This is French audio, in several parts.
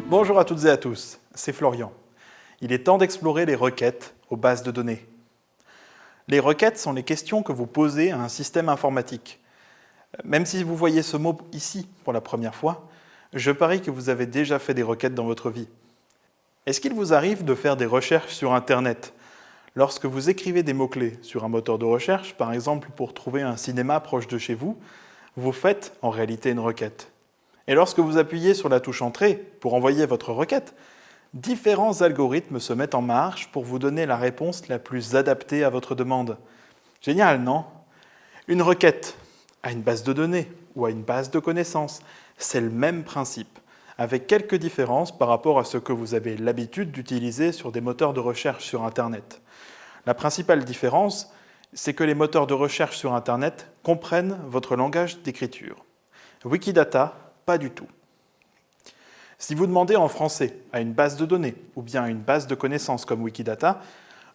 Bonjour à toutes et à tous, c'est Florian. Il est temps d'explorer les requêtes aux bases de données. Les requêtes sont les questions que vous posez à un système informatique. Même si vous voyez ce mot ici pour la première fois, je parie que vous avez déjà fait des requêtes dans votre vie. Est-ce qu'il vous arrive de faire des recherches sur Internet? Lorsque vous écrivez des mots-clés sur un moteur de recherche, par exemple pour trouver un cinéma proche de chez vous, vous faites en réalité une requête. Et lorsque vous appuyez sur la touche Entrée pour envoyer votre requête, différents algorithmes se mettent en marche pour vous donner la réponse la plus adaptée à votre demande. Génial, non? Une requête à une base de données ou à une base de connaissances, c'est le même principe, avec quelques différences par rapport à ce que vous avez l'habitude d'utiliser sur des moteurs de recherche sur Internet. La principale différence, c'est que les moteurs de recherche sur Internet comprennent votre langage d'écriture. Wikidata, pas du tout. Si vous demandez en français à une base de données ou bien à une base de connaissances comme Wikidata,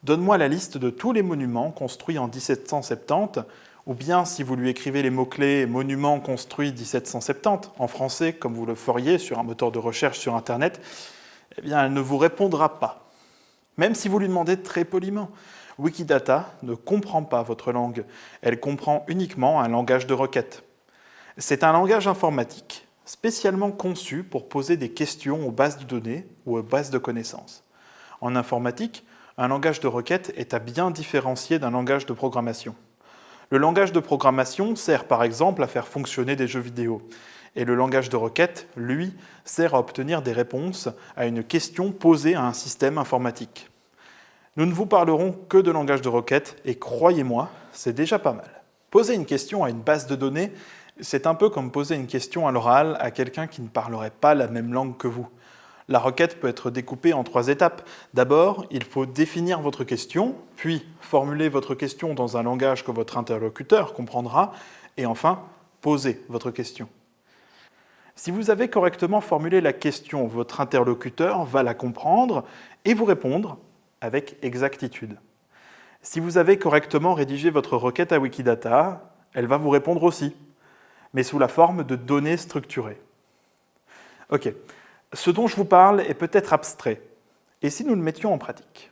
donne-moi la liste de tous les monuments construits en 1770, ou bien si vous lui écrivez les mots-clés monuments construits 1770 en français comme vous le feriez sur un moteur de recherche sur Internet, eh bien elle ne vous répondra pas. Même si vous lui demandez très poliment, Wikidata ne comprend pas votre langue, elle comprend uniquement un langage de requête. C'est un langage informatique spécialement conçu pour poser des questions aux bases de données ou aux bases de connaissances. En informatique, un langage de requête est à bien différencier d'un langage de programmation. Le langage de programmation sert par exemple à faire fonctionner des jeux vidéo, et le langage de requête, lui, sert à obtenir des réponses à une question posée à un système informatique. Nous ne vous parlerons que de langage de requête, et croyez-moi, c'est déjà pas mal. Poser une question à une base de données, c'est un peu comme poser une question à l'oral à quelqu'un qui ne parlerait pas la même langue que vous. La requête peut être découpée en 3 étapes. D'abord, il faut définir votre question, puis formuler votre question dans un langage que votre interlocuteur comprendra, et enfin, poser votre question. Si vous avez correctement formulé la question, votre interlocuteur va la comprendre et vous répondre avec exactitude. Si vous avez correctement rédigé votre requête à Wikidata, elle va vous répondre aussi, mais sous la forme de données structurées. Ok, ce dont je vous parle est peut-être abstrait, et si nous le mettions en pratique?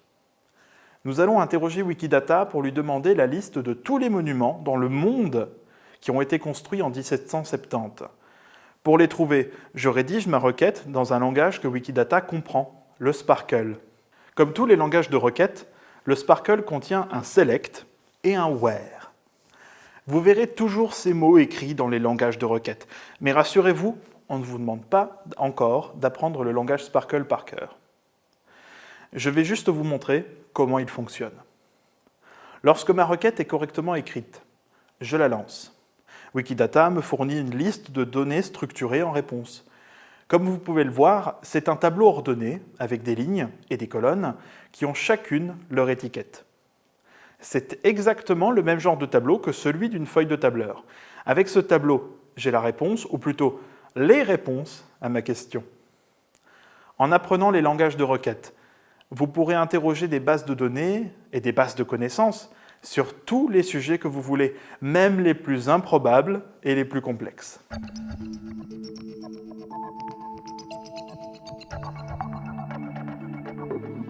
Nous allons interroger Wikidata pour lui demander la liste de tous les monuments dans le monde qui ont été construits en 1770. Pour les trouver, je rédige ma requête dans un langage que Wikidata comprend, le Sparkle. Comme tous les langages de requête, le Sparkle contient un select et un where. Vous verrez toujours ces mots écrits dans les langages de requête, mais rassurez-vous, on ne vous demande pas encore d'apprendre le langage Sparkle par cœur. Je vais juste vous montrer comment il fonctionne. Lorsque ma requête est correctement écrite, je la lance. Wikidata me fournit une liste de données structurées en réponse. Comme vous pouvez le voir, c'est un tableau ordonné avec des lignes et des colonnes qui ont chacune leur étiquette. C'est exactement le même genre de tableau que celui d'une feuille de tableur. Avec ce tableau, j'ai la réponse, ou plutôt les réponses à ma question. En apprenant les langages de requête, vous pourrez interroger des bases de données et des bases de connaissances sur tous les sujets que vous voulez, même les plus improbables et les plus complexes.